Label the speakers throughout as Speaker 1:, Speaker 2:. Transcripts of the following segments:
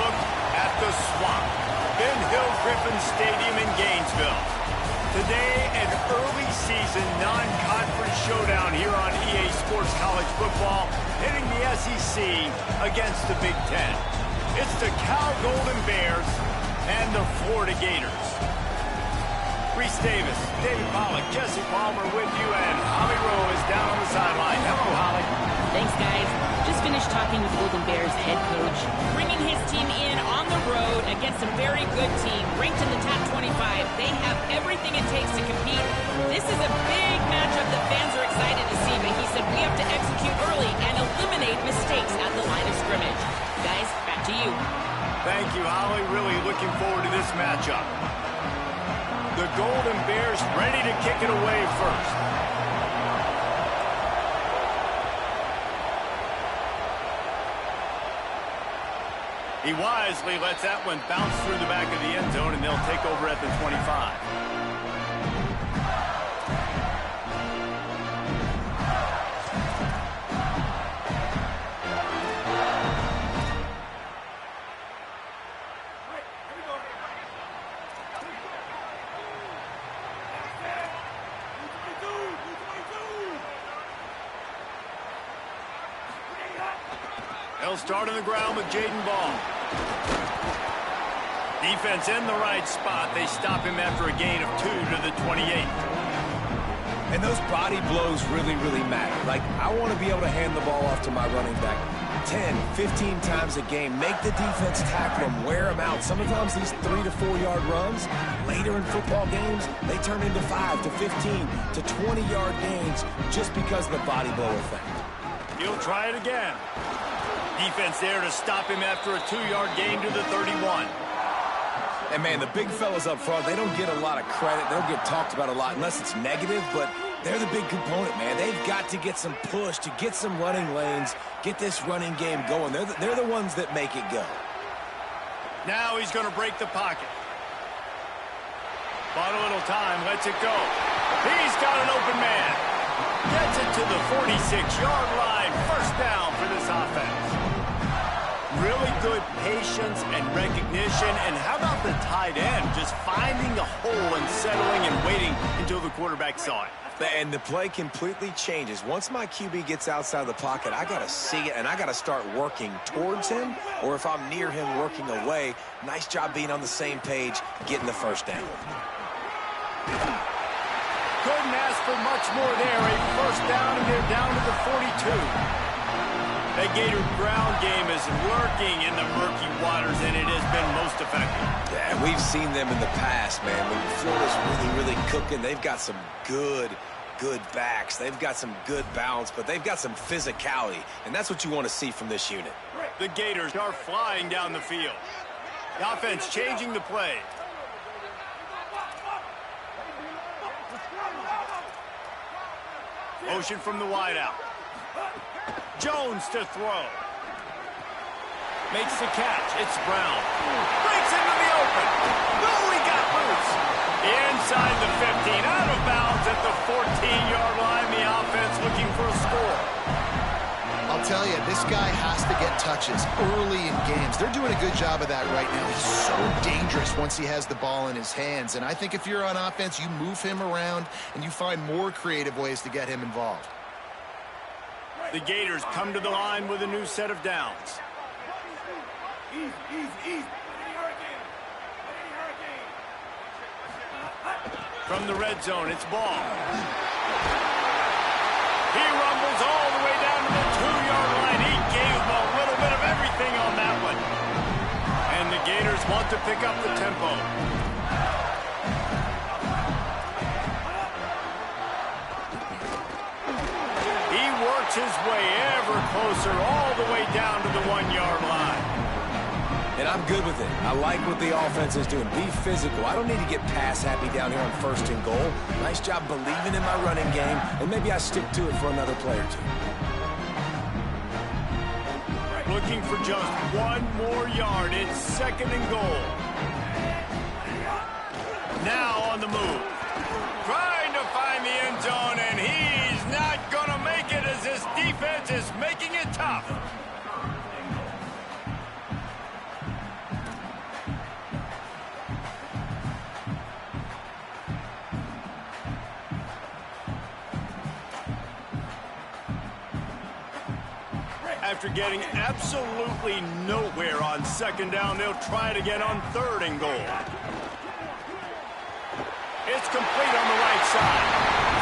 Speaker 1: look at the Swamp, Ben Hill Griffin Stadium in Gainesville. Today, an early season non-conference showdown here on EA Sports College Football, hitting the SEC against the Big Ten. It's the Cal Golden Bears and the Florida Gators. Reese Davis, David Pollack, Jesse Palmer with you, and Holly Rowe is down on the sideline. Hello, Holly.
Speaker 2: Thanks, guys. Just finished talking with the Golden Bears head coach, bringing his team in on the road against a very good team, ranked in the top 25. They have everything it takes to compete. This is a big matchup that fans are excited to see, but he said we have to execute early and eliminate mistakes at the line of scrimmage. Guys, back to you.
Speaker 1: Thank you, Holly. Really looking forward to this matchup. The Golden Bears ready to kick it away first. He wisely lets that one bounce through the back of the end zone, and they'll take over at the 25. They'll start on the ground with Jaden Ball. Defense in the right spot. They stop him after a gain of 2 to the 28.
Speaker 3: And those body blows really, really matter. Like, I want to be able to hand the ball off to my running back 10, 15 times a game. Make the defense tackle him, wear him out. Sometimes these 3 to 4 yard runs, later in football games, they turn into 5 to 15 to 20 yard gains just because of the body blow effect.
Speaker 1: He'll try it again. Defense there to stop him after a 2-yard gain to the 31.
Speaker 3: And, man, the big fellas up front, they don't get a lot of credit. They don't get talked about a lot unless it's negative, but they're the big component, man. They've got to get some push, to get some running lanes, get this running game going. They're the ones that make it go.
Speaker 1: Now he's going to break the pocket. Bought a little time, lets it go. He's got an open man. Gets it to the 46-yard line. First down for this offense. Really good patience and recognition. And how about the tight end just finding a hole and settling and waiting until the quarterback saw it.
Speaker 3: And the play completely changes. Once my QB gets outside the pocket, I got to see it, and I got to start working towards him, or if I'm near him, working away. Nice job being on the same page, getting the first down.
Speaker 1: Couldn't ask for much more there. A first down, and they're down to the 42. That Gator ground game is lurking in the murky waters, and it has been most effective.
Speaker 3: Yeah, we've seen them in the past, man. When Florida's really cooking, they've got some good backs. They've got some good balance, but they've got some physicality, and that's what you want to see from this unit.
Speaker 1: The Gators are flying down the field. The offense changing the play. Motion from the wideout. Jones to throw. Makes the catch. It's Brown. Breaks into the open. No, he got loose. Inside the 15. Out of bounds at the 14-yard line. The offense looking for a score.
Speaker 4: I'll tell you, this guy has to get touches early in games. They're doing a good job of that right now. He's so dangerous once he has the ball in his hands. And I think if you're on offense, you move him around and you find more creative ways to get him involved.
Speaker 1: The Gators come to the line with a new set of downs. From the red zone, it's Ball. He rumbles all the way down to the 2-yard line. He gave him a little bit of everything on that one. And the Gators want to pick up the tempo. His way ever closer all the way down to the 1-yard line.
Speaker 3: And I'm good with it. I like what the offense is doing. Be physical. I don't need to get pass happy down here on 1st and goal. Nice job believing in my running game, and maybe I stick to it for another play or two.
Speaker 1: Looking for just 1 more yard. It's 2nd and goal. Now on the move. Trying to find the end zone, and he's not going to make it as this defense is making it tough. After getting absolutely nowhere on second down, they'll try it again on third and goal. It's complete on the right side.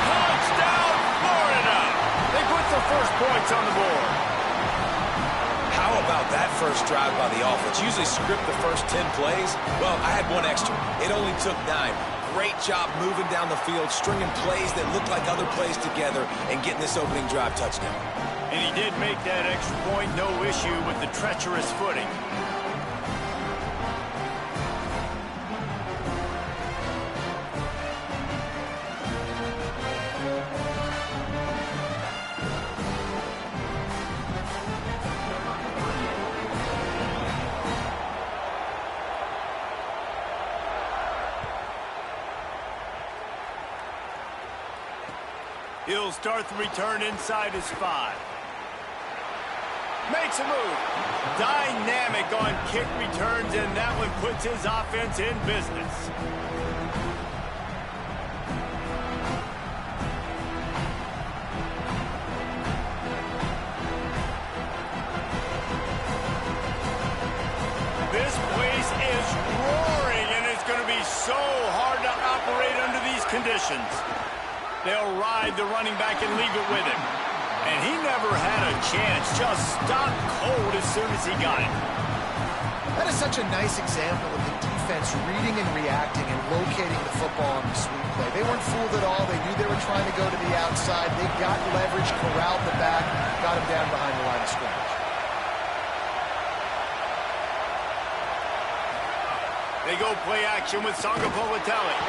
Speaker 1: Touchdown, Florida! They put the first points on the board.
Speaker 3: How about that first drive by the offense? Usually script the first 10 plays. Well, I had one extra. It only took 9. Great job moving down the field, stringing plays that look like other plays together, and getting this opening drive touchdown.
Speaker 1: And he did make that extra point, no issue with the treacherous footing. He'll start the return inside his 5. Makes a move. Dynamic on kick returns, and that one puts his offense in business. This place is roaring, and it's going to be so hard to operate under these conditions. They'll ride the running back and leave it with him. And he never had a chance. Just stopped cold as soon as he got it.
Speaker 4: That is such a nice example of the defense reading and reacting and locating the football on the sweep play. They weren't fooled at all. They knew they were trying to go to the outside. They got leverage, corralled the back, got him down behind the line of scrimmage.
Speaker 1: They go play action with Songa Politelli.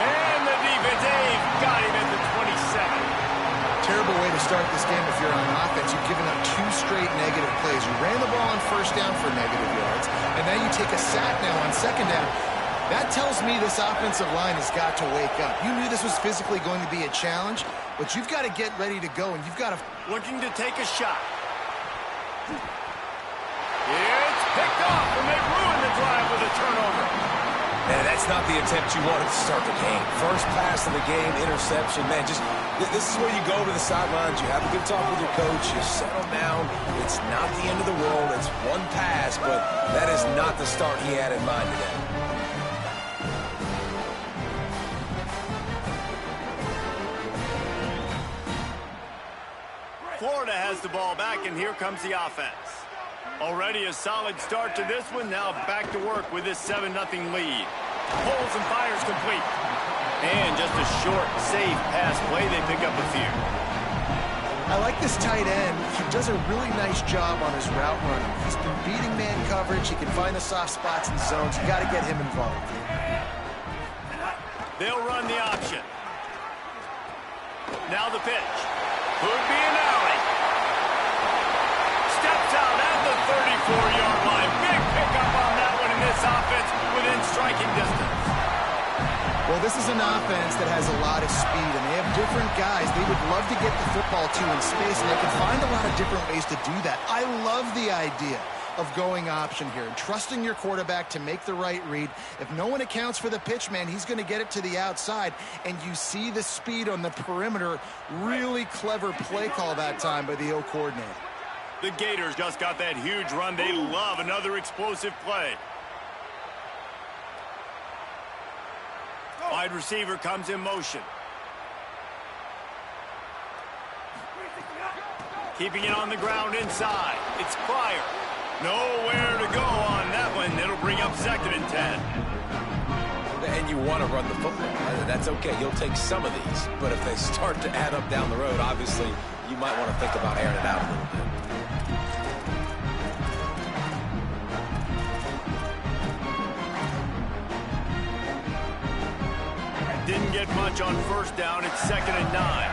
Speaker 1: And the defense, they've got him at the 27.
Speaker 4: Terrible way to start this game if you're on offense. You've given up 2 straight negative plays. You ran the ball on first down for negative yards, and now you take a sack now on second down. That tells me this offensive line has got to wake up. You knew this was physically going to be a challenge, but you've got to get ready to go, and you've got to...
Speaker 1: Looking to take a shot. It's picked off, and they ruined the drive with a turnover.
Speaker 3: Man, that's not the attempt you wanted to start the game. First pass of the game, interception. Man, just this is where you go to the sidelines. You have a good talk with your coach. You settle down. It's not the end of the world. It's one pass, but that is not the start he had in mind today.
Speaker 1: Florida has the ball back, and here comes the offense. Already a solid start to this one. Now back to work with this 7-0 lead. Pulls and fires complete. And just a short, safe pass play. They pick up a few.
Speaker 4: I like this tight end. He does a really nice job on his route running. He's been beating man coverage. He can find the soft spots and zones. You got to get him involved.
Speaker 1: They'll run the option. Now the pitch. Could be an alley. Steps out at the 34-yard line. Big pickup on that one in this offense within striking distance.
Speaker 4: Well, this is an offense that has a lot of speed, and they have different guys they would love to get the football to in space, and they can find a lot of different ways to do that. I love the idea of going option here and trusting your quarterback to make the right read. If no one accounts for the pitch, man, he's going to get it to the outside, and you see the speed on the perimeter. Really clever play call that time by the O coordinator.
Speaker 1: The Gators just got that huge run. They love another explosive play. Wide receiver comes in motion. Keeping it on the ground inside. It's Pryor. Nowhere to go on that one. It'll bring up 2nd and 10.
Speaker 3: And you want to run the football. That's okay. You'll take some of these. But if they start to add up down the road, obviously, you might want to think about airing it out a little bit.
Speaker 1: Didn't get much on first down. It's 2nd and 9.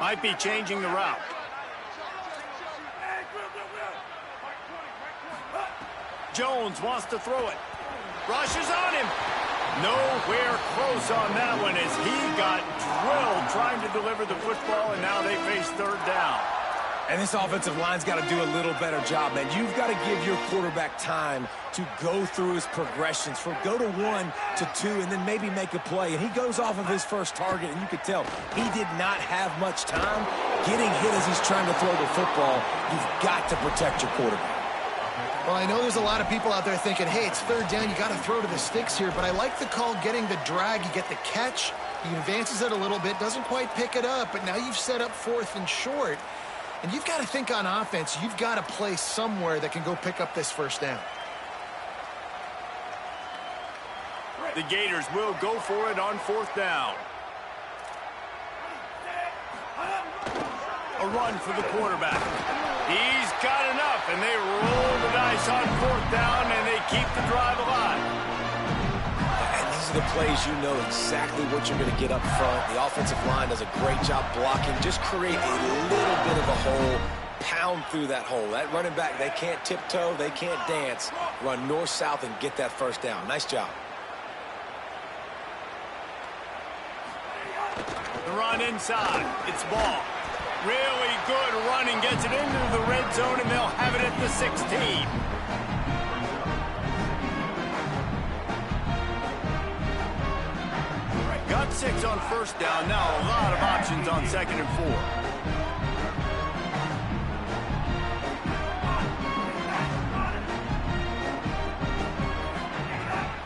Speaker 1: Might be changing the route. Jones wants to throw it. Rushes on him. Nowhere close on that one as he got drilled trying to deliver the football, and now they face 3rd down.
Speaker 3: And this offensive line's got to do a little better job, man. You've got to give your quarterback time to go through his progressions, from go to 1 to 2, and then maybe make a play. And he goes off of his first target, and you could tell he did not have much time getting hit as he's trying to throw the football. You've got to protect your quarterback.
Speaker 4: Well, I know there's a lot of people out there thinking, hey, it's third down, you got to throw to the sticks here, but I like the call getting the drag. You get the catch, he advances it a little bit, doesn't quite pick it up, but now you've set up 4th and short. And you've got to think on offense, you've got to play somewhere that can go pick up this first down.
Speaker 1: The Gators will go for it on 4th down. A run for the quarterback. He's got enough, and they roll the dice on 4th down, and they keep the drive alive.
Speaker 3: And these are the plays you know exactly what you're going to get up front. The offensive line does a great job blocking. Just create a little bit of a hole, pound through that hole. That running back, they can't tiptoe, they can't dance. Run north-south and get that first down. Nice job.
Speaker 1: The run inside. It's Ball. Really good running. Gets it into the red zone, and they'll have it at the 16. Got 6 on 1st down. Now a lot of options on 2nd and 4.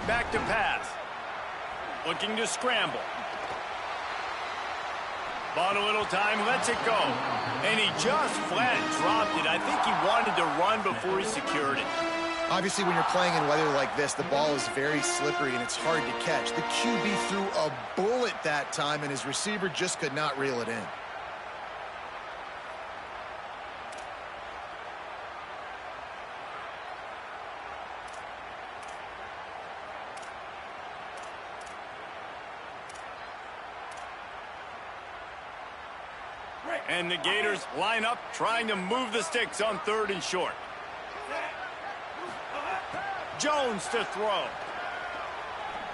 Speaker 1: Back to pass. Looking to scramble. Bought a little time, lets it go. And he just flat dropped it. I think he wanted to run before he secured it.
Speaker 4: Obviously, when you're playing in weather like this, the ball is very slippery and it's hard to catch. The QB threw a bullet that time, and his receiver just could not reel it in.
Speaker 1: And the Gators line up, trying to move the sticks on 3rd and short. Jones to throw.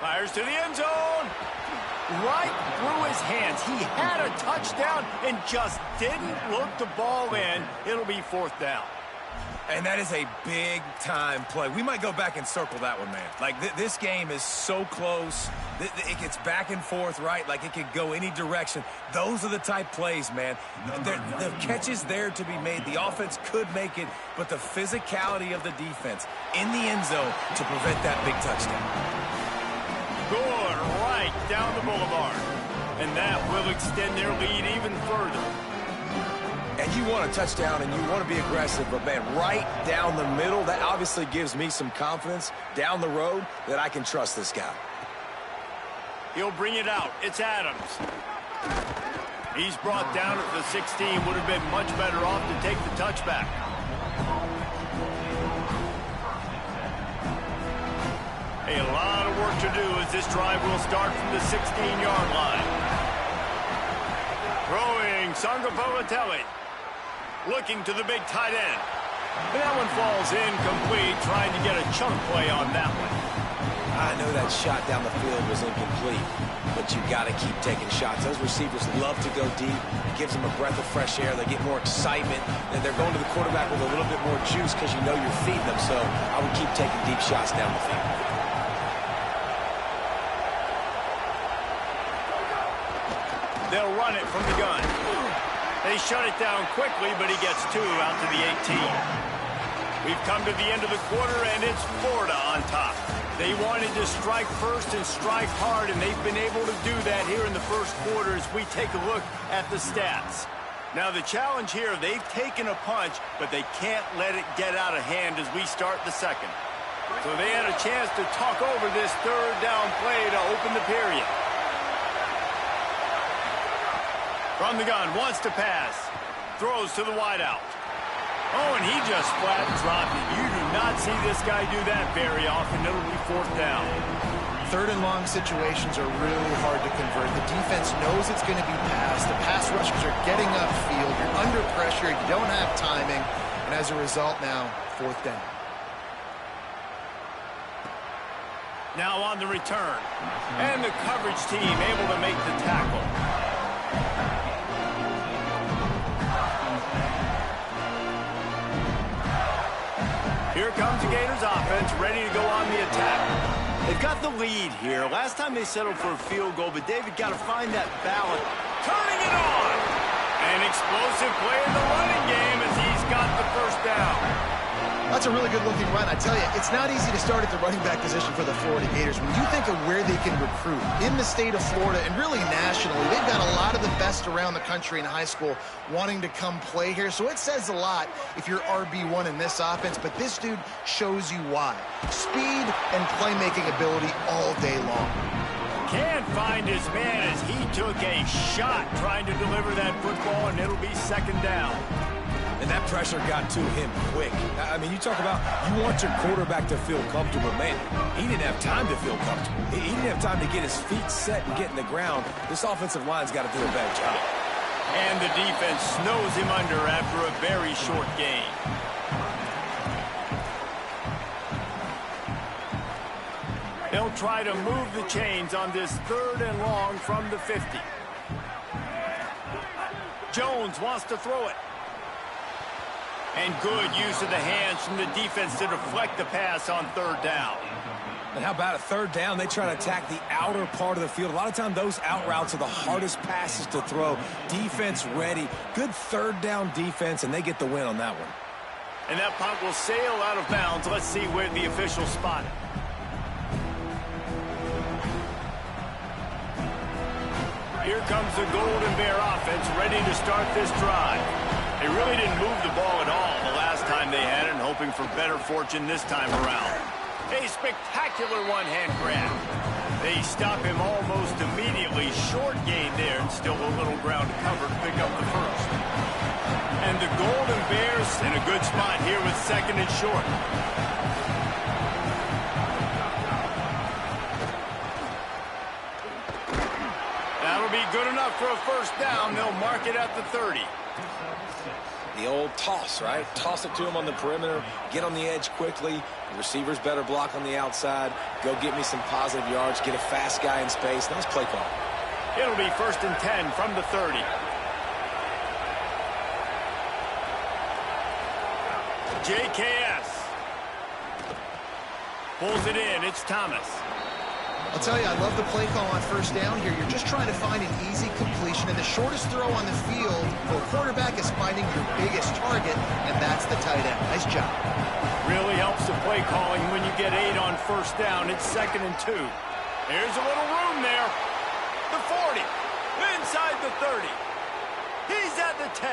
Speaker 1: Fires to the end zone. Right through his hands. He had a touchdown and just didn't look the ball in. It'll be 4th down.
Speaker 3: And that is a big-time play. We might go back and circle that one, man. Like, this game is so close. It gets back and forth, right? Like, it could go any direction. Those are the type plays, man. The catch is there to be made. The offense could make it, but the physicality of the defense in the end zone to prevent that big touchdown.
Speaker 1: Good, right down the boulevard. And that will extend their lead even further.
Speaker 3: And you want a touchdown and you want to be aggressive, but, man, right down the middle, that obviously gives me some confidence down the road that I can trust this guy.
Speaker 1: He'll bring it out. It's Adams. He's brought down at the 16. Would have been much better off to take the touchback. A lot of work to do as this drive will start from the 16-yard line. Throwing Sangapolatelli. Looking to the big tight end. And that one falls incomplete, trying to get a chunk play on that one.
Speaker 3: I know that shot down the field was incomplete, but you got to keep taking shots. Those receivers love to go deep. It gives them a breath of fresh air. They get more excitement, and they're going to the quarterback with a little bit more juice because you know you're feeding them. So I would keep taking deep shots down the field.
Speaker 1: They'll run it from the gun. They shut it down quickly, but he gets 2 out to the 18. We've come to the end of the quarter, and it's Florida on top. They wanted to strike first and strike hard, and they've been able to do that here in the first quarter as we take a look at the stats. Now, the challenge here, they've taken a punch, but they can't let it get out of hand as we start the second. So they had a chance to talk over this 3rd down play to open the period. From the gun, wants to pass. Throws to the wideout. Oh, and he just flat dropped it. You do not see this guy do that very often. It'll be 4th down.
Speaker 4: 3rd and long situations are really hard to convert. The defense knows it's going to be passed. The pass rushers are getting upfield. You're under pressure. You don't have timing. And as a result now, 4th down.
Speaker 1: Now on the return. And the coverage team able to make the tackle. ready to go on the attack. They've got the lead here. Last time they settled for a field goal, but David got to find that balance. Turning it on! An explosive play in the running game as he's got the first down.
Speaker 4: That's a really good-looking run. I tell you, it's not easy to start at the running back position for the Florida Gators. When you think of where they can recruit in the state of Florida and really nationally, they've got a lot of the best around the country in high school wanting to come play here. So it says a lot if you're RB1 in this offense, but this dude shows you why. Speed and playmaking ability all day long.
Speaker 1: Can't find his man as he took a shot trying to deliver that football, and it'll be second down.
Speaker 3: And that pressure got to him quick. I mean, you talk about you want your quarterback to feel comfortable. Man, he didn't have time to feel comfortable. He didn't have time to get his feet set and get in the ground. This offensive line's got to do a better job.
Speaker 1: And the defense snows him under after a very short gain. They'll try to move the chains on this 3rd and long from the 50. Jones wants to throw it. And good use of the hands from the defense to deflect the pass on 3rd down.
Speaker 3: And how about a 3rd down? They try to attack the outer part of the field. A lot of times those out routes are the hardest passes to throw. Defense ready. Good 3rd down defense, and they get the win on that one.
Speaker 1: And that punt will sail out of bounds. Let's see where the officials spot it. Here comes the Golden Bear offense ready to start this drive. They really didn't move the ball at all the last time they had it, and hoping for better fortune this time around. A spectacular one-hand grab. They stop him almost immediately. Short gain there, and still a little ground to cover to pick up the first. And the Golden Bears in a good spot here with 2nd and short. That'll be good enough for a first down. They'll mark it at the 30.
Speaker 3: The old toss, right? Toss it to him on the perimeter, get on the edge quickly. The receivers better block on the outside. Go get me some positive yards, get a fast guy in space. Nice play call.
Speaker 1: It'll be 1st and 10 from the 30. JKS pulls it in. It's Thomas.
Speaker 4: I'll tell you, I love the play call on 1st down here. You're just trying to find an easy completion, and the shortest throw on the field for a quarterback is finding your biggest target, and that's the tight end. Nice job.
Speaker 1: Really helps the play calling when you get 8 on 1st down. It's 2nd and 2. There's a little room there. The 40, inside the 30. He's at the 10,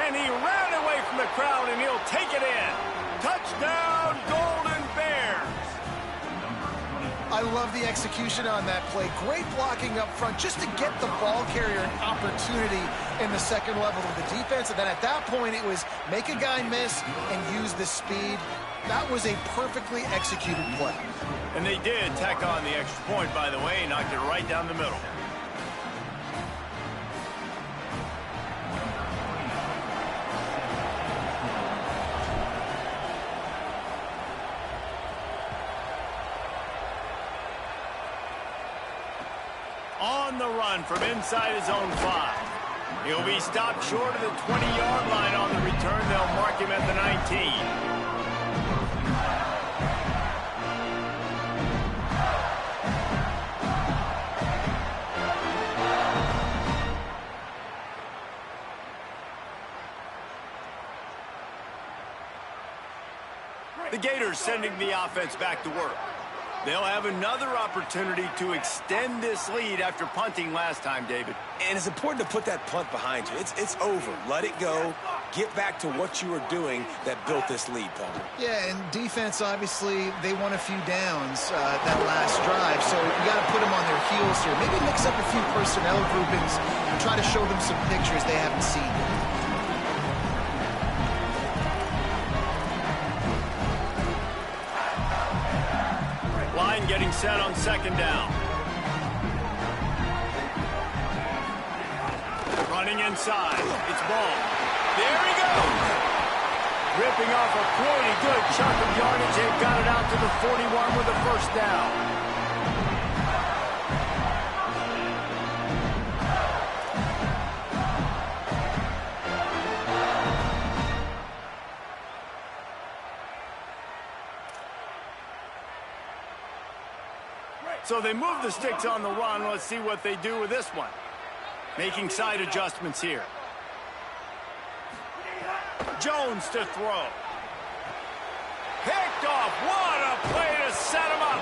Speaker 1: and he ran away from the crowd, and he'll take it in. Touchdown, Golden Bears.
Speaker 4: I love the execution on that play. Great blocking up front just to get the ball carrier an opportunity in the 2nd level of the defense. And then at that point, it was make a guy miss and use the speed. That was a perfectly executed play.
Speaker 1: And they did tack on the extra point, by the way, knocked it right down the middle. On the run from inside his own 5. He'll be stopped short of the 20-yard line on the return. They'll mark him at the 19. The Gators sending the offense back to work. They'll have another opportunity to extend this lead after punting last time, David.
Speaker 3: And it's important to put that punt behind you. It's over. Let it go. Get back to what you were doing that built this lead, Paul.
Speaker 4: Yeah, and defense, obviously, they won a few downs that last drive, so you got to put them on their heels here. Maybe mix up a few personnel groupings and try to show them some pictures they haven't seen yet.
Speaker 1: Line getting set on 2nd down. Running inside. It's Ball. There he goes. Ripping off a pretty good chunk of yardage. They've got it out to the 41 with a first down. So they move the sticks on the run. Let's see what they do with this one. Making side adjustments here. Jones to throw. Picked off. What a play to set him up.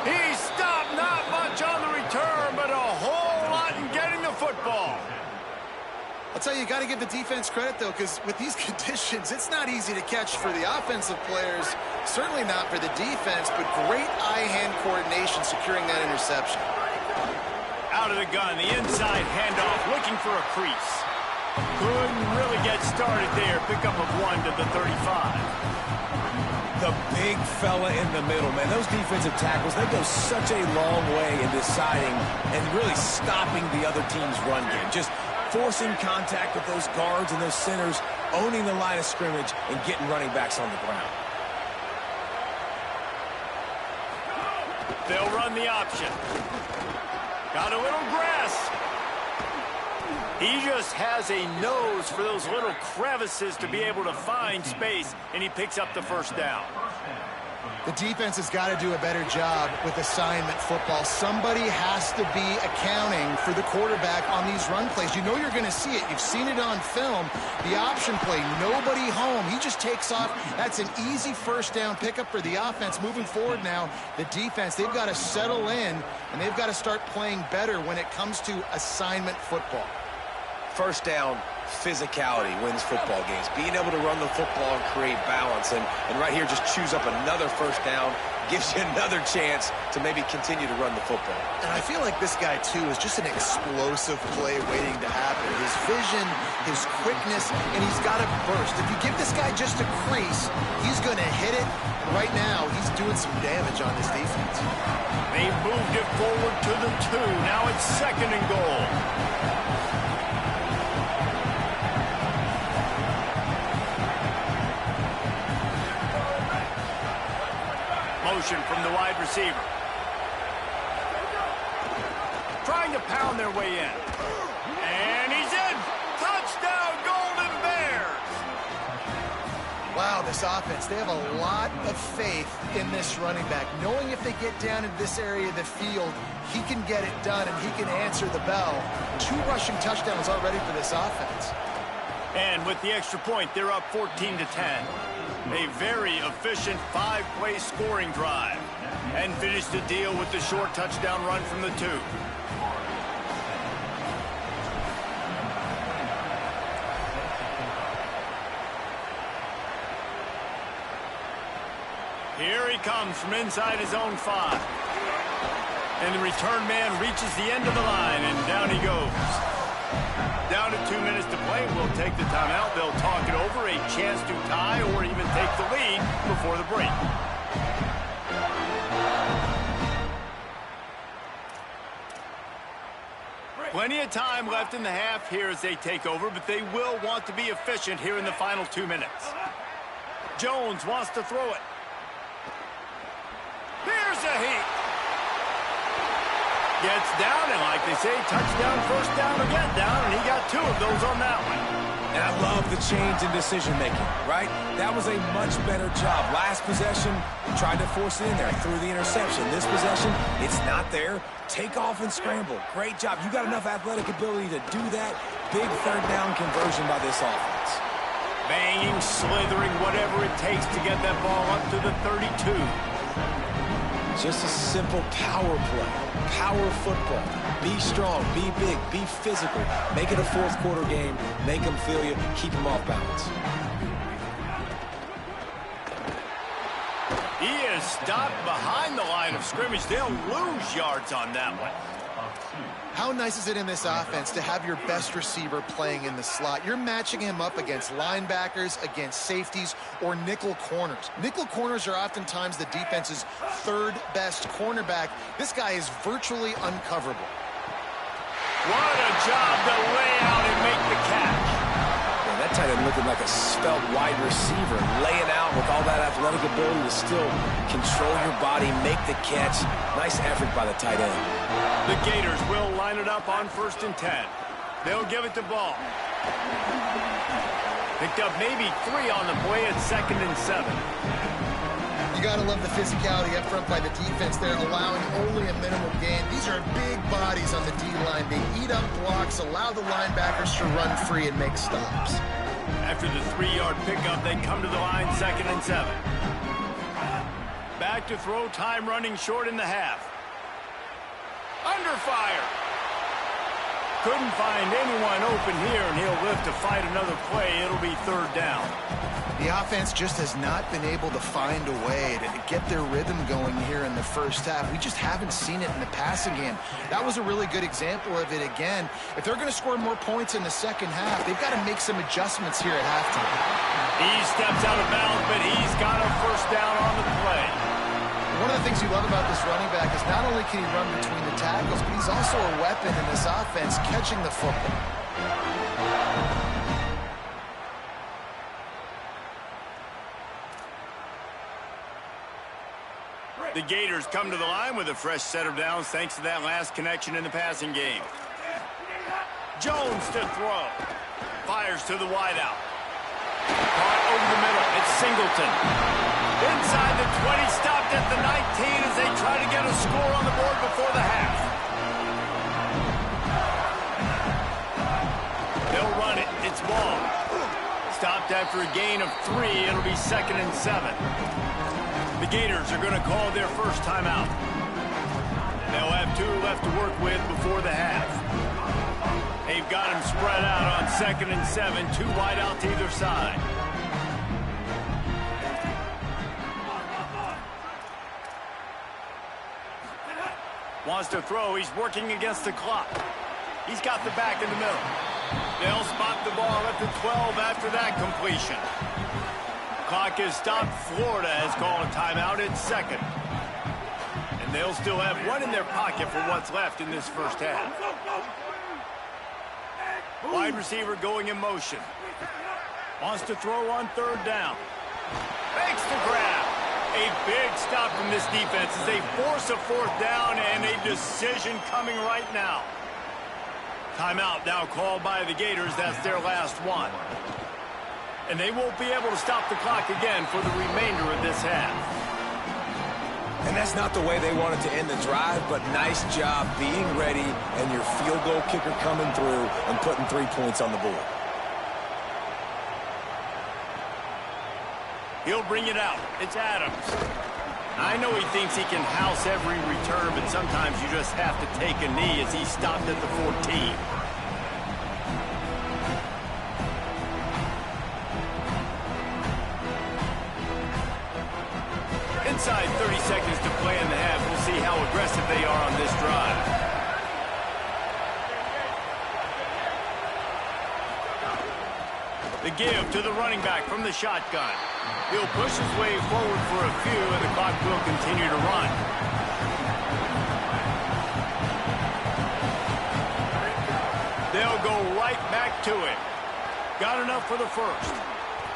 Speaker 1: He stopped not much on the return, but a whole lot in getting the football.
Speaker 4: I'll tell you, you got to give the defense credit, though, because with these conditions, it's not easy to catch for the offensive players, certainly not for the defense, but great eye-hand coordination securing that interception.
Speaker 1: Out of the gun, the inside handoff, looking for a crease. Couldn't really get started there. Pickup of 1 to the 35.
Speaker 3: The big fella in the middle, man. Those defensive tackles, they go such a long way in deciding and really stopping the other team's run game. Just forcing contact with those guards and those centers, owning the line of scrimmage, and getting running backs on the ground.
Speaker 1: They'll run the option. Got a little grass. He just has a nose for those little crevices to be able to find space, and he picks up the first down.
Speaker 4: The defense has got to do a better job with assignment football. Somebody has to be accounting for the quarterback on these run plays. You know you're going to see it. You've seen it on film. The option play, nobody home. He just takes off. That's an easy first down pickup for the offense. Moving forward now, the defense, they've got to settle in, and they've got to start playing better when it comes to assignment football.
Speaker 3: First down, physicality wins football games. Being able to run the football and create balance. And right here, just choose up another first down, gives you another chance to maybe continue to run the football.
Speaker 4: And I feel like this guy, too, is just an explosive play waiting to happen. His vision, his quickness, and he's got a burst. If you give this guy just a crease, he's going to hit it. And right now, he's doing some damage on this defense.
Speaker 1: They moved it forward to the 2. Now it's 2nd and goal. Motion from the wide receiver. Trying to pound their way in. And he's in. Touchdown, Golden Bears.
Speaker 4: Wow, this offense, they have a lot of faith in this running back, knowing if they get down in this area of the field, he can get it done and he can answer the bell. 2 rushing touchdowns already for this offense.
Speaker 1: And with the extra point, they're up 14 to 10. A very efficient 5-play scoring drive. And finished the deal with the short touchdown run from the 2. Here he comes from inside his own 5. And the return man reaches the end of the line, and down he goes. Down to 2 minutes to play. We'll take the timeout. They'll talk it over. A chance to tie or even take the lead before the break. Plenty of time left in the half here as they take over, but they will want to be efficient here in the final 2 minutes. Jones wants to throw it. Here's a heat. Gets down, and like they say, touchdown, first down, or get down, and he got 2 of those on that one.
Speaker 3: And I love the change in decision-making, right? That was a much better job. Last possession, tried to force it in there, threw the interception. This possession, it's not there. Take off and scramble. Great job. You got enough athletic ability to do that. Big third down conversion by this offense.
Speaker 1: Banging, slithering, whatever it takes to get that ball up to the 32.
Speaker 3: Just a simple power play. Power football. Be strong, be big, be physical. Make it a fourth quarter game. Make them feel you. Keep them off balance.
Speaker 1: He is stopped behind the line of scrimmage. They'll lose yards on that one.
Speaker 4: How nice is it in this offense to have your best receiver playing in the slot? You're matching him up against linebackers, against safeties, or nickel corners. Nickel corners are oftentimes the defense's 3rd best cornerback. This guy is virtually uncoverable.
Speaker 1: What a job to lay out and make the catch.
Speaker 3: Man, that tight end looking like a svelte wide receiver, laying out with all that athletic ability to still control your body, make the catch. Nice effort by the tight end.
Speaker 1: The Gators will line it up on 1st and 10. They'll give it to Ball. Picked up maybe 3 on the play at 2nd and 7.
Speaker 4: You got to love the physicality up front by the defense. They're allowing only a minimal gain. These are big bodies on the D-line. They eat up blocks, allow the linebackers to run free and make stops.
Speaker 1: After the 3-yard pickup, they come to the line, 2nd and 7. Back to throw, time running short in the half. Under fire. Couldn't find anyone open here, and he'll live to fight another play. It'll be 3rd down.
Speaker 4: The offense just has not been able to find a way to get their rhythm going here in the first half. We just haven't seen it in the passing game. That was a really good example of it again. If they're going to score more points in the second half, they've got to make some adjustments here at halftime.
Speaker 1: He steps out of bounds, but he's got a 1st down on the play.
Speaker 4: One of the things you love about this running back is not only can he run between the tackles, but he's also a weapon in this offense catching the football.
Speaker 1: The Gators come to the line with a fresh set of downs thanks to that last connection in the passing game. Jones to throw. Fires to the wideout. Caught over the middle. It's Singleton. Inside the 20, stopped at the 19 as they try to get a score on the board before the half. They'll run it. It's ball. Stopped after a gain of 3. It'll be 2nd and 7. The Gators are going to call their first timeout. They'll have 2 left to work with before the half. They've got him spread out on 2nd and 7, 2 wide out to either side. Wants to throw. He's working against the clock. He's got the back in the middle. They'll spot the ball at the 12 after that completion. Clock is stopped. Florida has called a timeout at 2nd. And they'll still have 1 in their pocket for what's left in this first half. Wide receiver going in motion. Wants to throw on 3rd down. Makes the grab. A big stop from this defense as they force a 4th down and a decision coming right now. Timeout now called by the Gators. That's their last one. And they won't be able to stop the clock again for the remainder of this half.
Speaker 3: And that's not the way they wanted to end the drive, but nice job being ready and your field goal kicker coming through and putting 3 points on the board.
Speaker 1: He'll bring it out. It's Adams. I know he thinks he can house every return, but sometimes you just have to take a knee as he stopped at the 14. Inside 30 seconds to play in the half. We'll see how aggressive they are on this drive. The give to the running back from the shotgun. He'll push his way forward for a few, and the clock will continue to run. They'll go right back to it. Got enough for the first.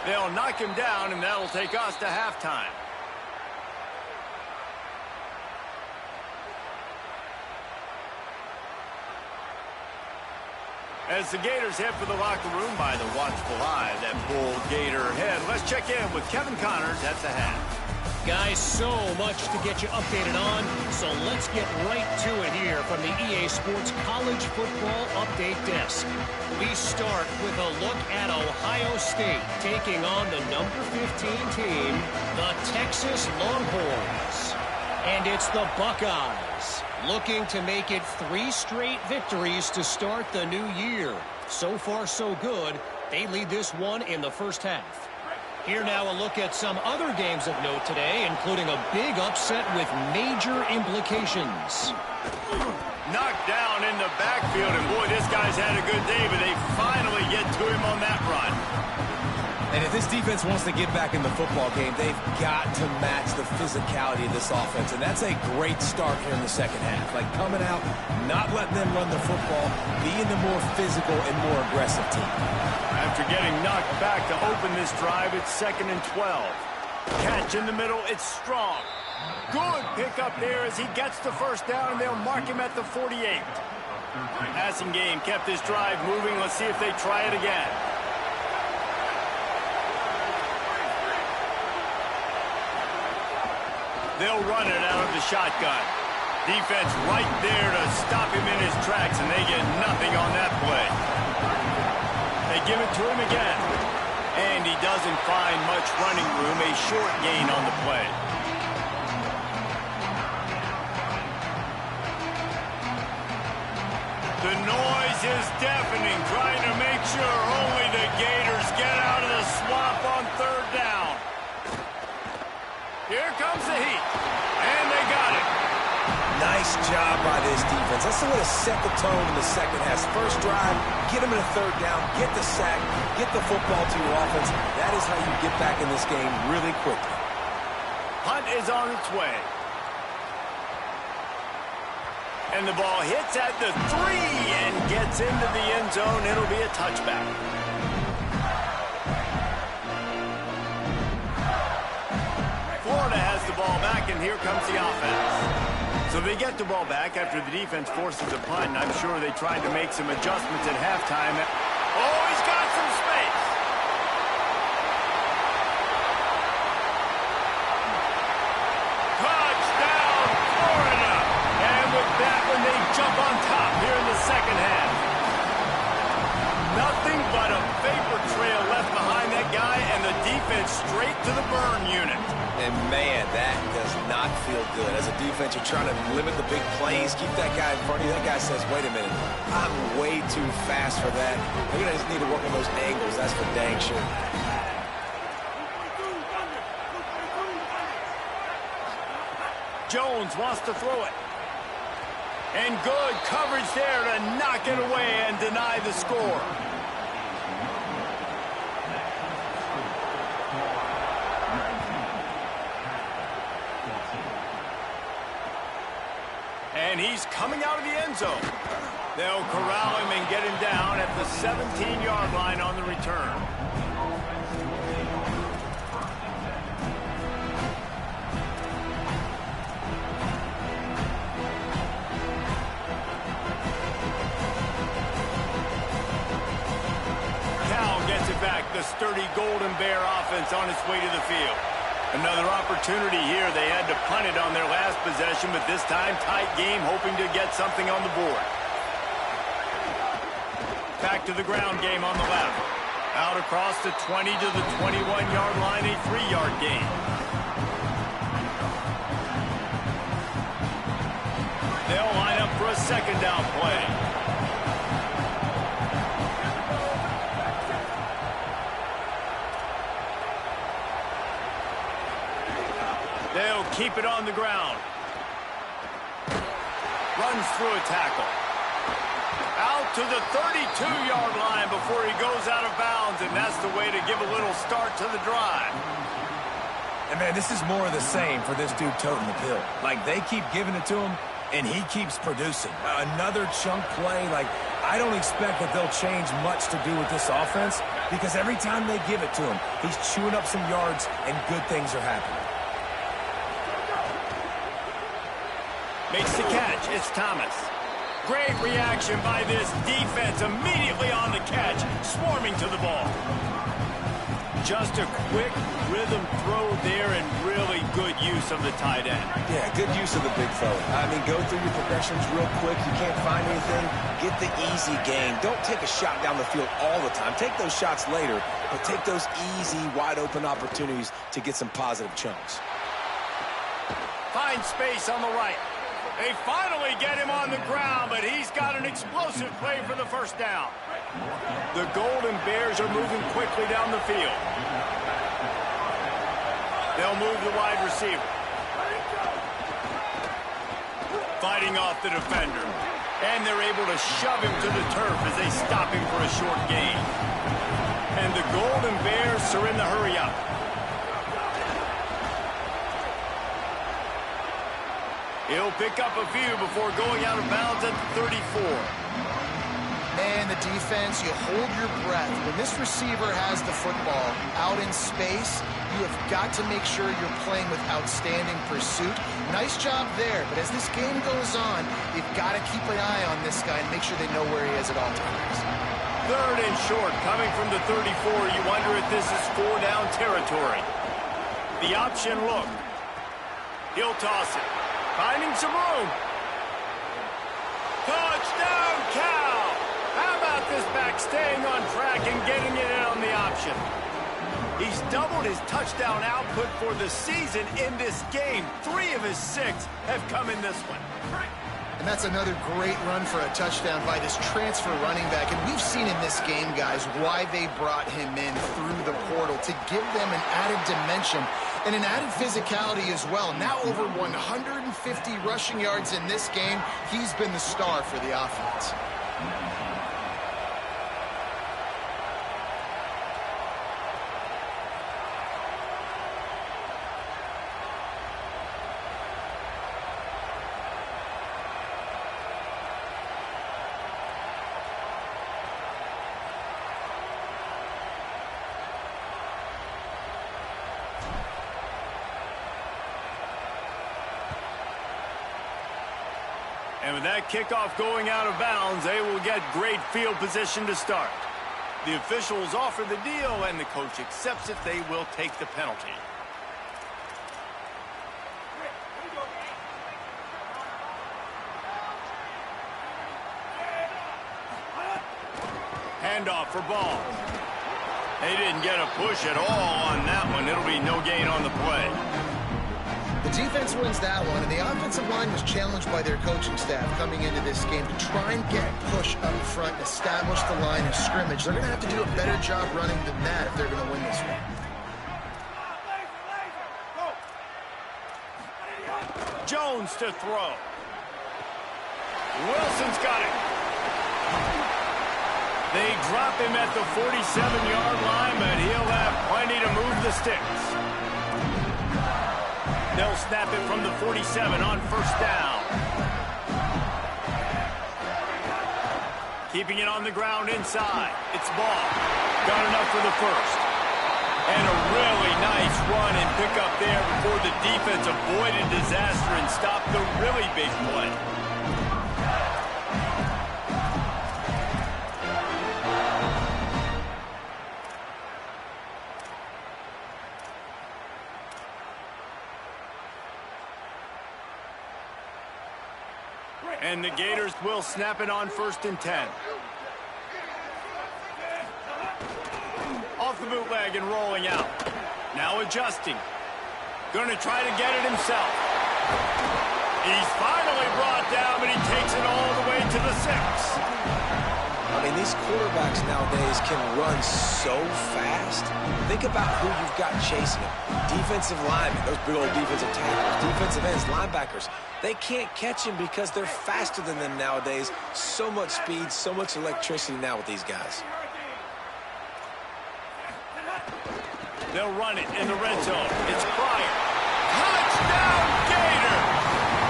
Speaker 1: They'll knock him down, and that'll take us to halftime. As the Gators head for the locker room by the watchful eye, that bull Gator head. Let's check in with Kevin Connors at the hat.
Speaker 5: Guys, so much to get you updated on, so let's get right to it here from the EA Sports College Football Update Desk. We start with a look at Ohio State taking on the number 15 team, the Texas Longhorns. And it's the Buckeyes, looking to make it 3 straight victories to start the new year. So far, so good. They lead this one in the first half. Here now a look at some other games of note today, including a big upset with major implications.
Speaker 1: Knocked down in the backfield, and boy, this guy's had a good day, but they finally get to him on that run.
Speaker 3: And if this defense wants to get back in the football game, they've got to match the physicality of this offense. And that's a great start here in the second half. Like coming out, not letting them run the football, being the more physical and more aggressive team.
Speaker 1: After getting knocked back to open this drive, it's 2nd and 12. Catch in the middle, it's Strong. Good pickup there as he gets the first down, and they'll mark him at the 48. Passing game kept this drive moving. Let's see if they try it again. They'll run it out of the shotgun. Defense right there to stop him in his tracks, and they get nothing on that play. They give it to him again. And he doesn't find much running room, a short gain on the play. The noise is deafening, trying to make sure only the Gators get out of the swamp on third down. Here comes the heat, and they got it.
Speaker 3: Nice job by this defense. That's the way to set the tone in the second half. First drive, get them in a third down, get the sack, get the football to your offense. That is how you get back in this game really quickly.
Speaker 1: Hunt is on its way. And the ball hits at the 3 and gets into the end zone. It'll be a touchback. Florida has the ball back, and here comes the offense. So they get the ball back after the defense forces a punt, and I'm sure they tried to make some adjustments at halftime. Oh, he's got some space. Touchdown, Florida. And with that one, they jump on top here in the second half. Nothing but a vapor trail left behind that guy, and the defense straight to the burn unit.
Speaker 3: And, man, that does not feel good. As a defense, you're trying to limit the big plays, keep that guy in front of you. That guy says, wait a minute, I'm way too fast for that. They're going to just need to work on those angles. That's for dang sure.
Speaker 1: Jones wants to throw it. And good coverage there to knock it away and deny the score. And he's coming out of the end zone. They'll corral him and get him down at the 17-yard line on the return. Cal gets it back. The sturdy Golden Bear offense on its way to the field. Another opportunity here. They had to punt it on their last possession, but this time tight game, hoping to get something on the board. Back to the ground game on the left. Out across the 20 to the 21-yard line, a 3-yard gain. They'll line up for a second down play. They'll keep it on the ground. Runs through a tackle. Out to the 32-yard line before he goes out of bounds, and that's the way to give a little start to the drive.
Speaker 3: And, man, this is more of the same for this dude toting the pill. Like, they keep giving it to him, and he keeps producing. Another chunk play. Like, I don't expect that they'll change much to do with this offense because every time they give it to him, he's chewing up some yards, and good things are happening.
Speaker 1: Makes the catch. It's Thomas. Great reaction by this defense. Immediately on the catch, swarming to the ball. Just a quick rhythm throw there and really good use of the tight end.
Speaker 3: Yeah, good use of the big fella. I mean, go through your progressions real quick. You can't find anything. Get the easy gain. Don't take a shot down the field all the time. Take those shots later, but take those easy, wide-open opportunities to get some positive chunks.
Speaker 1: Find space on the right. They finally get him on the ground, but he's got an explosive play for the first down. The Golden Bears are moving quickly down the field. They'll move the wide receiver. Fighting off the defender. And they're able to shove him to the turf as they stop him for a short gain. And the Golden Bears are in the hurry up. He'll pick up a few before going out of bounds at the 34.
Speaker 4: Man, the defense, you hold your breath. When this receiver has the football out in space, you have got to make sure you're playing with outstanding pursuit. Nice job there, but as this game goes on, you've got to keep an eye on this guy and make sure they know where he is at all times.
Speaker 1: Third and short, coming from the 34. You wonder if this is 4-down territory. The option look. He'll toss it. Finding some room. Touchdown, Cal! How about this back staying on track and getting it in on the option? He's doubled his touchdown output for the season in this game. 3 of his 6 have come in this one.
Speaker 4: And that's another great run for a touchdown by this transfer running back. And we've seen in this game, guys, why they brought him in through the portal, to give them an added dimension and an added physicality as well. Now over 150 rushing yards in this game. He's been the star for the offense.
Speaker 1: And with that kickoff going out of bounds, they will get great field position to start. The officials offer the deal, and the coach accepts it. They will take the penalty. Handoff for ball. They didn't get a push at all on that one. It'll be no gain on the play.
Speaker 4: The defense wins that one, and the offensive line was challenged by their coaching staff coming into this game to try and get push up front and establish the line of scrimmage. They're going to have to do a better job running than that if they're going to win this one.
Speaker 1: Jones to throw. Wilson's got it. They drop him at the 47-yard line, but he'll have plenty to move the sticks. They'll snap it from the 47 on first down. Keeping it on the ground inside. It's Ball. Got enough for the first. And a really nice run and pick up there before the defense avoided disaster and stopped the really big play. And the Gators will snap it on 1st and 10. Off the bootleg and rolling out. Now adjusting. Going to try to get it himself. He's finally brought down, but he takes it all the way to the 6.
Speaker 3: I mean, these quarterbacks nowadays can run so fast. Think about who you've got chasing them. Defensive linemen, those big old defensive tackles, defensive ends, linebackers. They can't catch him because they're faster than them nowadays. So much speed, so much electricity now with these guys.
Speaker 1: They'll run it in the red zone. It's Pryor. Touchdown, Gator!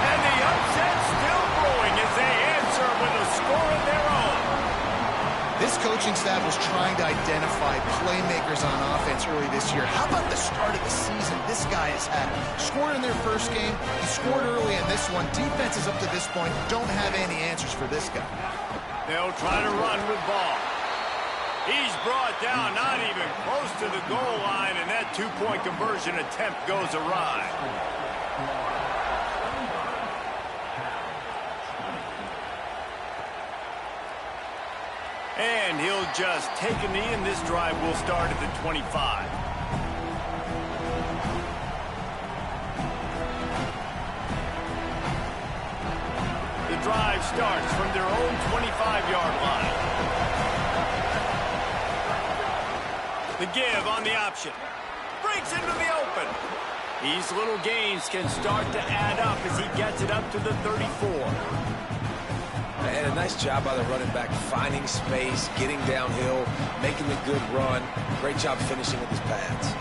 Speaker 1: And the upset still brewing as they answer with a score of their own.
Speaker 4: This coaching staff was trying to identify playmakers on offense early this year. How about the start of the season this guy has had? Scored in their first game. He scored early in this one. Defenses up to this point don't have any answers for this guy.
Speaker 1: They'll try to run with Ball. He's brought down, not even close to the goal line, and that two-point conversion attempt goes awry. And he'll just take a knee, and this drive will start at the 25. The drive starts from their own 25-yard line. The give on the option. Breaks into the open. These little gains can start to add up as he gets it up to the 34.
Speaker 3: And a nice job by the running back, finding space, getting downhill, making a good run. Great job finishing with his pads.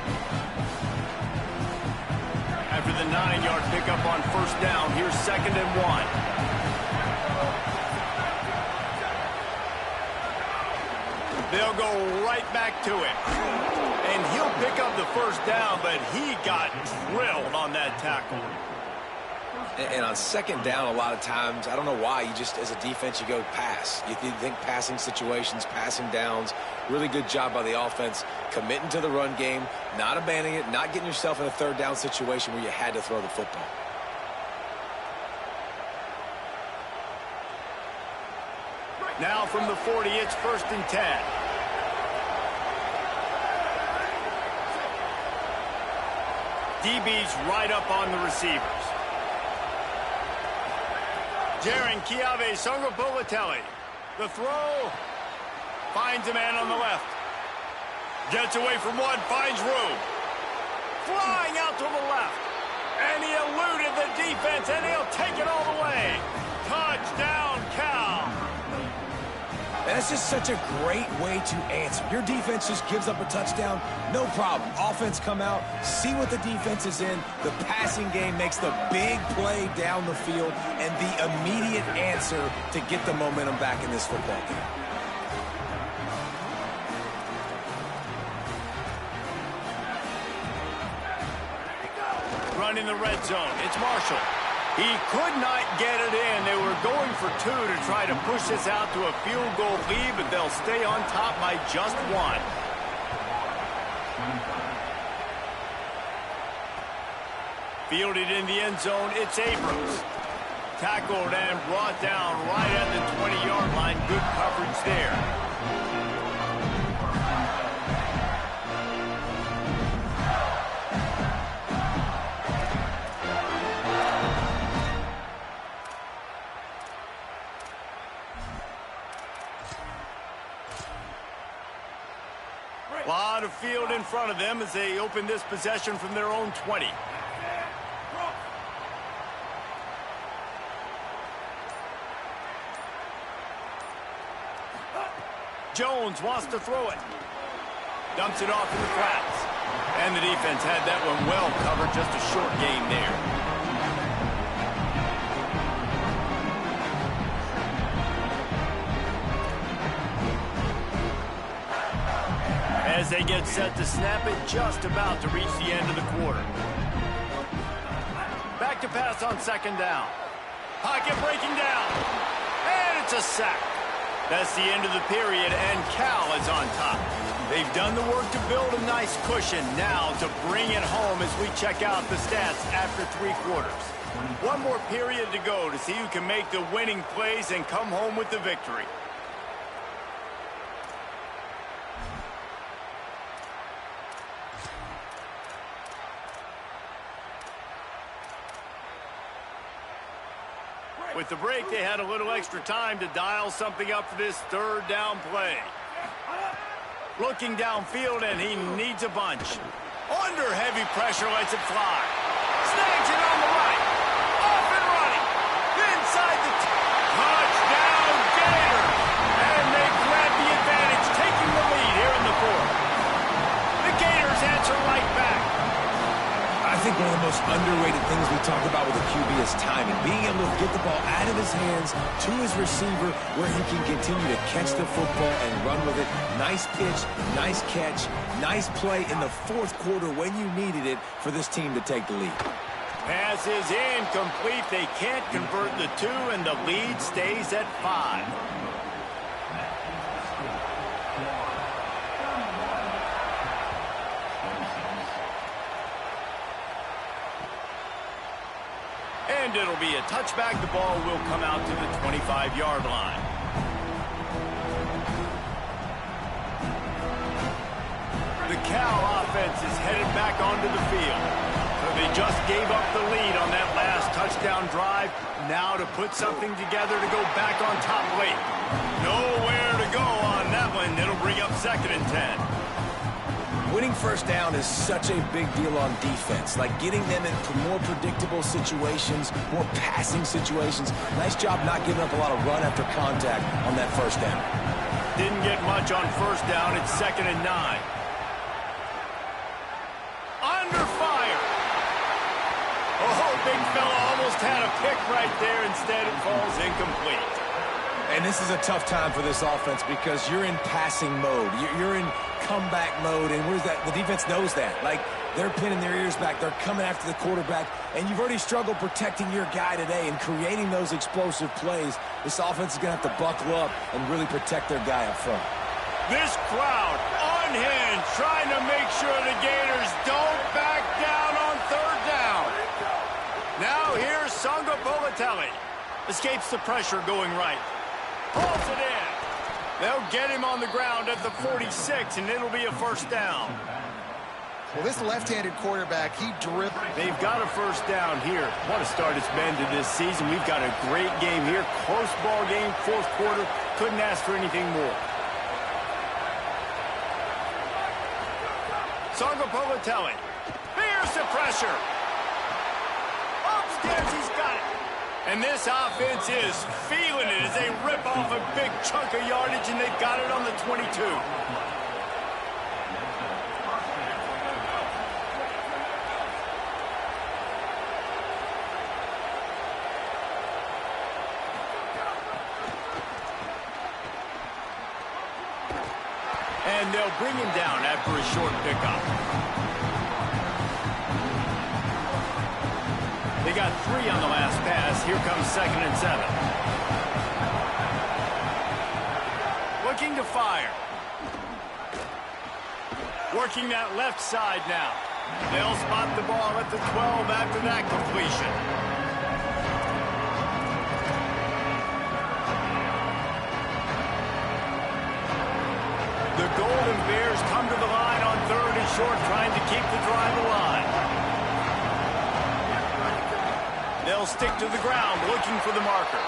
Speaker 1: After the 9-yard pickup on first down, here's 2nd and 1. They'll go right back to it. And he'll pick up the first down, but he got drilled on that tackle.
Speaker 3: And on 2nd down, a lot of times, I don't know why, you just, as a defense, you go pass. You think passing situations, passing downs. Really good job by the offense, committing to the run game, not abandoning it, not getting yourself in a 3rd down situation where you had to throw the football.
Speaker 1: Now from the 40, it's 1st and 10. DB's right up on the receivers. Jaron Kiave Songopolatelli. The throw finds a man on the left. Gets away from one, finds room. Flying out to the left. And he eluded the defense, and he'll take it all the way. Touchdown, Cal.
Speaker 3: And that's just such a great way to answer. Your defense just gives up a touchdown, no problem. Offense come out, see what the defense is in. The passing game makes the big play down the field and the immediate answer to get the momentum back in this football game.
Speaker 1: Running the red zone, it's Marshall. He could not get it in. They were going for 2 to try to push this out to a field goal lead, but they'll stay on top by just 1. Fielded in the end zone, it's Abrams. Tackled and brought down right at the 20-yard line. Good coverage there. A lot of field in front of them as they open this possession from their own 20. Jones wants to throw it. Dumps it off in the flats. And the defense had that one well covered. Just a short gain there. As they get set to snap it, just about to reach the end of the quarter. Back to pass on 2nd down. Pocket breaking down. And it's a sack. That's the end of the period, and Cal is on top. They've done the work to build a nice cushion. Now to bring it home as we check out the stats after 3 quarters. One more period to go to see who can make the winning plays and come home with the victory. With the break, they had a little extra time to dial something up for this 3rd down play. Looking downfield, and he needs a bunch. Under heavy pressure, lets it fly. Snags it on the right. Off and running. Inside the touchdown, Gators. And they grab the advantage, taking the lead here in the 4th. The Gators answer right back.
Speaker 3: I think one of the most underrated things we talk about with a QB is timing. Being able to get the ball out of his hands to his receiver where he can continue to catch the football and run with it. Nice pitch, nice catch, nice play in the 4th quarter when you needed it for this team to take the lead.
Speaker 1: Pass is incomplete. They can't convert the 2, and the lead stays at 5. And it'll be a touchback. The ball will come out to the 25-yard line. The Cal offense is headed back onto the field. So they just gave up the lead on that last touchdown drive. Now to put something together to go back on top late. Nowhere to go on that one. It'll bring up 2nd and 10.
Speaker 3: Winning 1st down is such a big deal on defense, like getting them into more predictable situations, more passing situations. Nice job not giving up a lot of run after contact on that 1st down.
Speaker 1: Didn't get much on 1st down. It's 2nd and 9. Under fire. Oh, big fella almost had a pick right there. Instead, it falls incomplete.
Speaker 3: And this is a tough time for this offense because you're in passing mode. You're in comeback mode, and what is that? The defense knows that. Like, they're pinning their ears back. They're coming after the quarterback, and you've already struggled protecting your guy today and creating those explosive plays. This offense is going to have to buckle up and really protect their guy up front.
Speaker 1: This crowd unhinged, trying to make sure the Gators don't back down on 3rd down. Now here's Songopolatelli. Escapes the pressure going right. Pulls it in. They'll get him on the ground at the 46, and it'll be a first down.
Speaker 4: Well, this left-handed quarterback, he dribbled.
Speaker 1: They've got a first down here. What a start it's been to this season. We've got a great game here. Close ball game, fourth quarter. Couldn't ask for anything more. Sangapolatelli. Here's the pressure. Upstairs, he's got it. And this offense is feeling it as they rip off a big chunk of yardage, and they've got it on the 22. And they'll bring him down after a short pickup. They got 3 on the last pass. Here comes 2nd and 7. Looking to fire. Working that left side now. They'll spot the ball at the 12 after that completion. The Golden Bears come to the line on 3rd and short, trying to keep the drive alive. They'll stick to the ground, looking for the marker.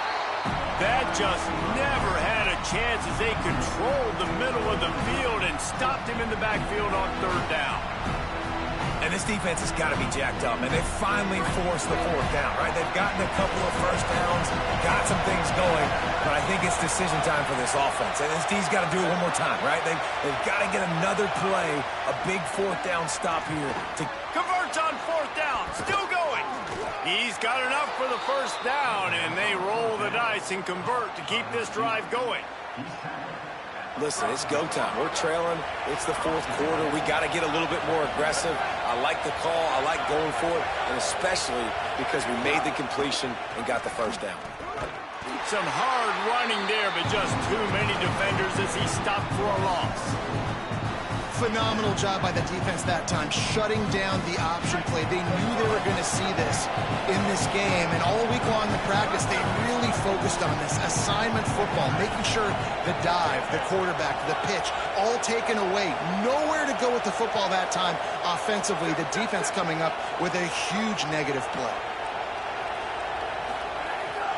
Speaker 1: That just never had a chance as they controlled the middle of the field and stopped him in the backfield on 3rd down.
Speaker 3: And this defense has got to be jacked up, and they finally forced the 4th down, right? They've gotten a couple of first downs, got some things going, but I think it's decision time for this offense. And this D's got to do it one more time, right? They've got to get another play, a big 4th down stop here to
Speaker 1: converts on 4th down, still going. He's got enough for the first down, and they roll the dice and convert to keep this drive going.
Speaker 3: Listen, it's go time. We're trailing. It's the 4th quarter. We got to get a little bit more aggressive. I like the call. I like going for it, and especially because we made the completion and got the first down.
Speaker 1: Some hard running there, but just too many defenders as he stopped for a loss.
Speaker 4: Phenomenal job by the defense that time, shutting down the option play. They knew they were going to see this in this game, and all week long in practice, they really focused on this assignment football, making sure the dive, the quarterback, the pitch, all taken away. Nowhere to go with the football that time offensively. The defense coming up with a huge negative play.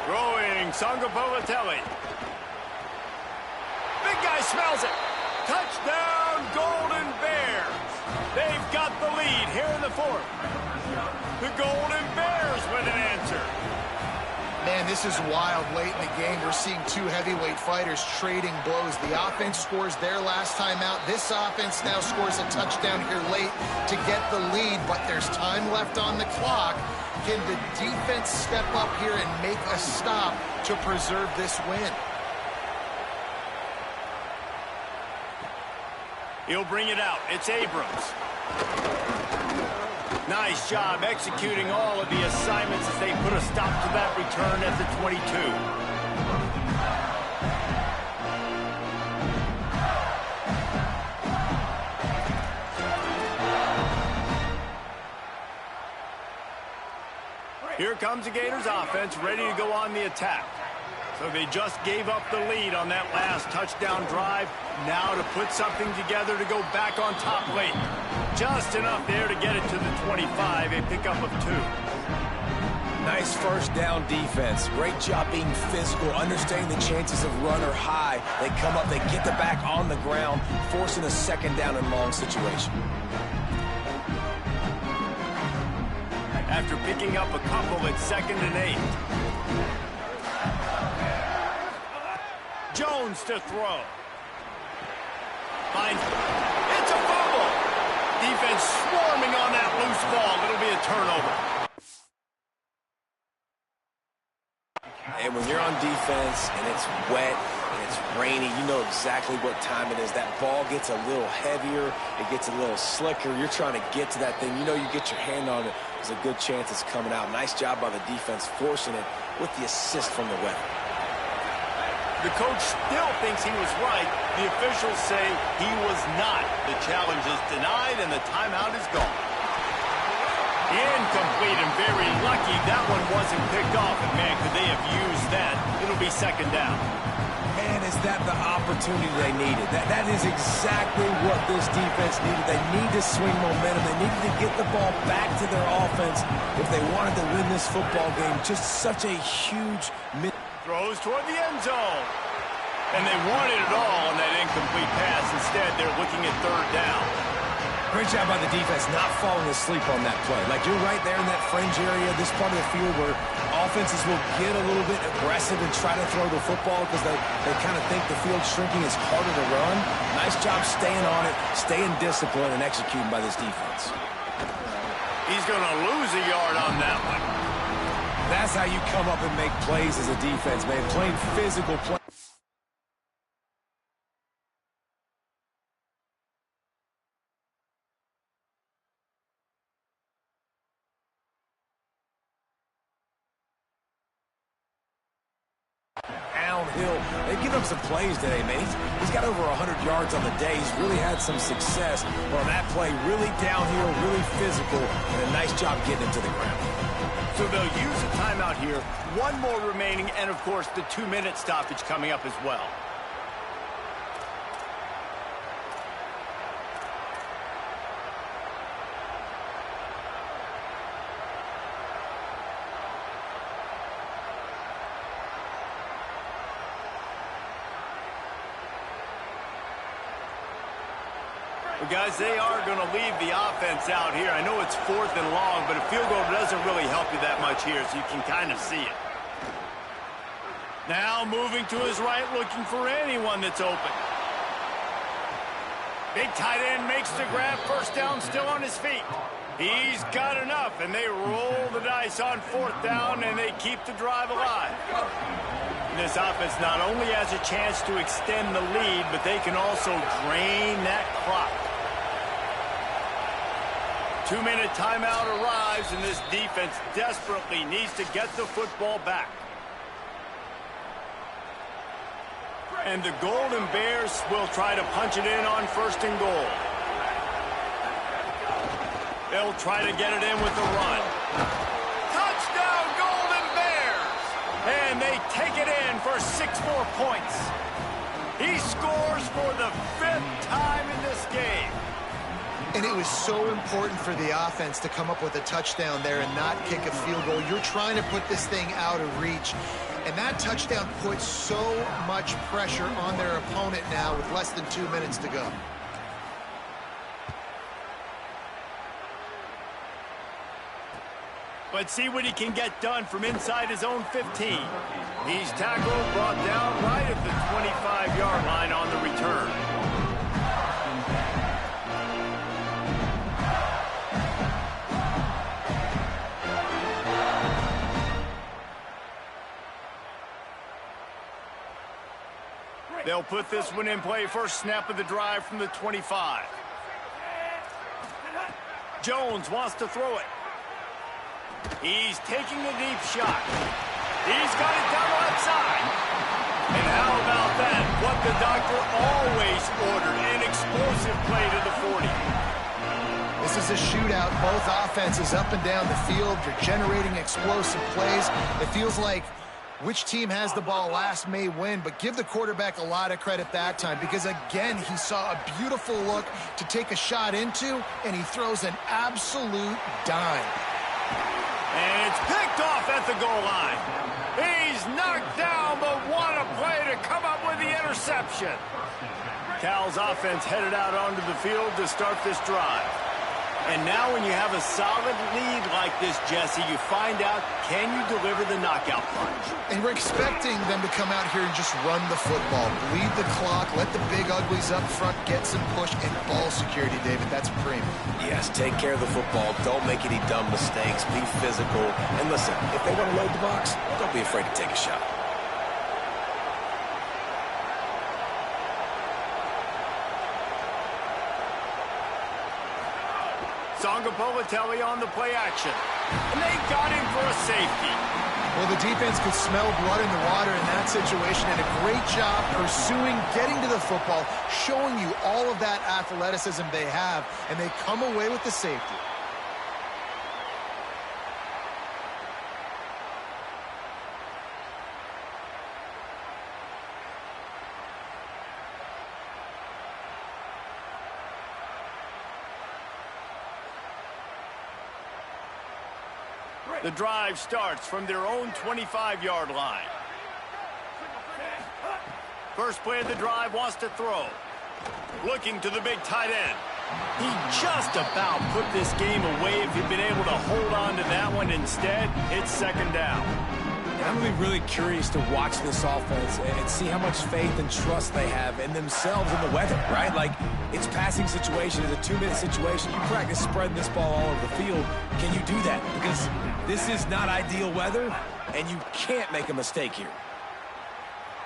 Speaker 1: Throwing, Sangapolatelli. Big guy smells it. Touchdown, Golden Bears. They've got the lead here in the 4th. The Golden Bears with an answer.
Speaker 4: Man, this is wild late in the game. We're seeing 2 heavyweight fighters trading blows. The offense scores their last time out. This offense now scores a touchdown here late to get the lead, but there's time left on the clock. Can the defense step up here and make a stop to preserve this win?
Speaker 1: He'll bring it out. It's Abrams. Nice job executing all of the assignments as they put a stop to that return at the 22. Here comes the Gators offense, ready to go on the attack. So they just gave up the lead on that last touchdown drive. Now to put something together to go back on top late. Just enough there to get it to the 25, a pickup of 2.
Speaker 3: Nice first down defense. Great job being physical, understanding the chances of run are high. They come up, they get the back on the ground, forcing a 2nd down and long situation.
Speaker 1: After picking up a couple at 2nd and 8. Jones to throw. Finds it. It's a fumble. Defense swarming on that loose ball. It'll be a turnover.
Speaker 3: And when you're on defense and it's wet and it's rainy, you know exactly what time it is. That ball gets a little heavier. It gets a little slicker. You're trying to get to that thing. You know you get your hand on it. There's a good chance it's coming out. Nice job by the defense forcing it with the assist from the weather.
Speaker 1: The coach still thinks he was right. The officials say he was not. The challenge is denied, and the timeout is gone. Incomplete, and very lucky that one wasn't picked off. And man, could they have used that. It'll it'll be second down.
Speaker 3: Man, is that the opportunity they needed? That is exactly what this defense needed. They need to swing momentum. They needed to get the ball back to their offense if they wanted to win this football game. Just such a huge miss.
Speaker 1: Throws toward the end zone. And they wanted it all on that incomplete pass. Instead, they're looking at third down.
Speaker 3: Great job by the defense not falling asleep on that play. Like, you're right there in that fringe area, this part of the field where offenses will get a little bit aggressive and try to throw the football because they kind of think the field's shrinking is harder to run. Nice job staying on it, staying disciplined, and executing by this defense.
Speaker 1: He's going to lose a yard on that one.
Speaker 3: That's how you come up and make plays as a defense, man. Playing physical play. Downhill. They've given up some plays today, man. He's got over 100 yards on the day. He's really had some success. But on that play, really downhill, really physical, and a nice job getting him to the ground.
Speaker 1: So they'll use a timeout here. One more remaining, and, of course, the 2-minute stoppage coming up as well. Well, guys, they are going to leave the offense out here. I know it's 4th and long, but a field goal doesn't really help you that much here, so you can kind of see it. Now moving to his right, looking for anyone that's open. Big tight end makes the grab, first down, still on his feet. He's got enough, and they roll the dice on 4th down, and they keep the drive alive. This offense not only has a chance to extend the lead, but they can also drain that clock. 2-minute timeout arrives, and this defense desperately needs to get the football back. And the Golden Bears will try to punch it in on 1st and goal. They'll try to get it in with the run. Touchdown, Golden Bears! And they take it in for 6 more points. He scores for the 5th time in this game.
Speaker 4: And it was so important for the offense to come up with a touchdown there and not kick a field goal. You're trying to put this thing out of reach. And that touchdown puts so much pressure on their opponent now with less than 2 minutes to go.
Speaker 1: Let's see what he can get done from inside his own 15. He's tackled, brought down right at the 25-yard line on the return. They'll put this one in play. First snap of the drive from the 25. Jones wants to throw it. He's taking the deep shot. He's got it down the left side. And how about that? What the doctor always ordered, an explosive play to the 40.
Speaker 4: This is a shootout. Both offenses up and down the field. They're generating explosive plays. It feels like which team has the ball last may win, but give the quarterback a lot of credit that time because, again, he saw a beautiful look to take a shot into, and he throws an absolute dime.
Speaker 1: And it's picked off at the goal line. He's knocked down, but what a play to come up with the interception. Cal's offense headed out onto the field to start this drive. And now when you have a solid lead like this, Jesse, you find out, can you deliver the knockout punch?
Speaker 4: And we're expecting them to come out here and just run the football, bleed the clock, let the big uglies up front get some push and ball security, David. That's premium.
Speaker 3: Yes, take care of the football. Don't make any dumb mistakes. Be physical. And listen, if they want to load the box, don't be afraid to take a shot.
Speaker 1: Sangapolatelli on the play action. And they got him for a safety.
Speaker 4: Well, the defense could smell blood in the water in that situation, and a great job pursuing, getting to the football, showing you all of that athleticism they have, and they come away with the safety.
Speaker 1: The drive starts from their own 25-yard line. First play of the drive wants to throw. Looking to the big tight end. He just about put this game away if he'd been able to hold on to that one. Instead, it's second down.
Speaker 3: I'm going to be really curious to watch this offense and see how much faith and trust they have in themselves and the weather, right? Like, it's passing situation, it's a 2-minute situation. You practice spreading this ball all over the field. Can you do that? Because this is not ideal weather, and you can't make a mistake here.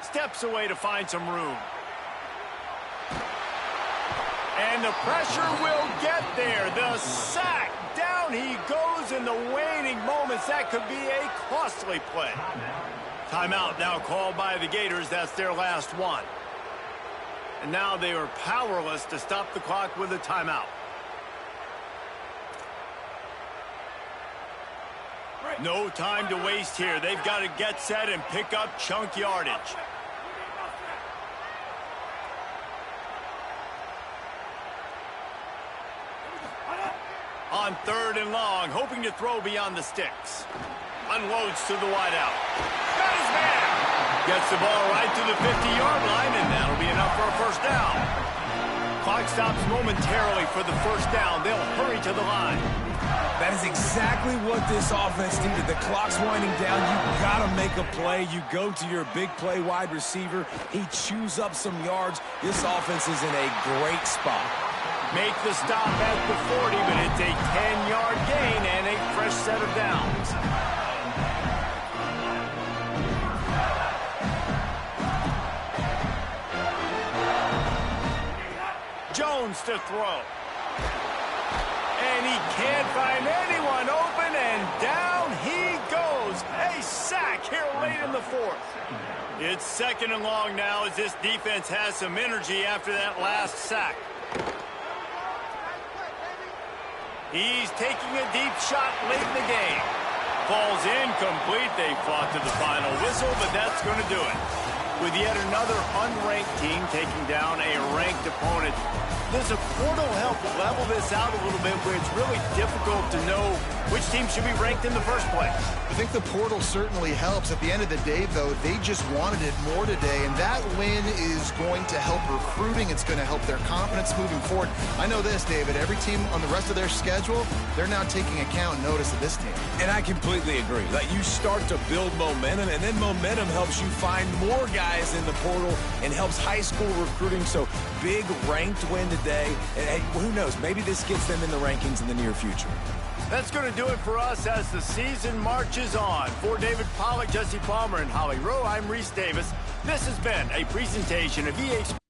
Speaker 1: Steps away to find some room. And the pressure will get there. The sack. Down he goes in the waning moments. That could be a costly play. Timeout now called by the Gators. That's their last one. And now they are powerless to stop the clock with a timeout. No time to waste here. They've got to get set and pick up chunk yardage. On 3rd and long, hoping to throw beyond the sticks. Unloads to the wideout. Got his man. Gets the ball right to the 50-yard line, and that'll be enough for a first down. Clock stops momentarily for the first down. They'll hurry to the line.
Speaker 3: That is exactly what this offense needed. The clock's winding down. You got to make a play. You go to your big play wide receiver. He chews up some yards. This offense is in a great spot.
Speaker 1: Make the stop at the 40, but it's a 10-yard gain and a fresh set of downs. Jones to throw. And he can't find anyone open, and down he goes. A sack here late in the 4th. It's 2nd and long now as this defense has some energy after that last sack. He's taking a deep shot late in the game. Falls incomplete. They fought to the final whistle, but that's going to do it. With yet another unranked team taking down a ranked opponent, does a portal help level this out a little bit where it's really difficult to know which team should be ranked in the first place?
Speaker 4: I think the portal certainly helps. At the end of the day, though, they just wanted it more today, and that win is going to help recruiting. It's going to help their confidence moving forward. I know this, David. Every team on the rest of their schedule, they're now taking account and notice of this team.
Speaker 3: And I completely agree. Like, you start to build momentum, and then momentum helps you find more guys in the portal and helps high school recruiting. So big ranked win today. And hey, who knows? Maybe this gets them in the rankings in the near future.
Speaker 1: That's going to do it for us as the season marches on. For David Pollack, Jesse Palmer, and Holly Rowe, I'm Reese Davis. This has been a presentation of EA Sports.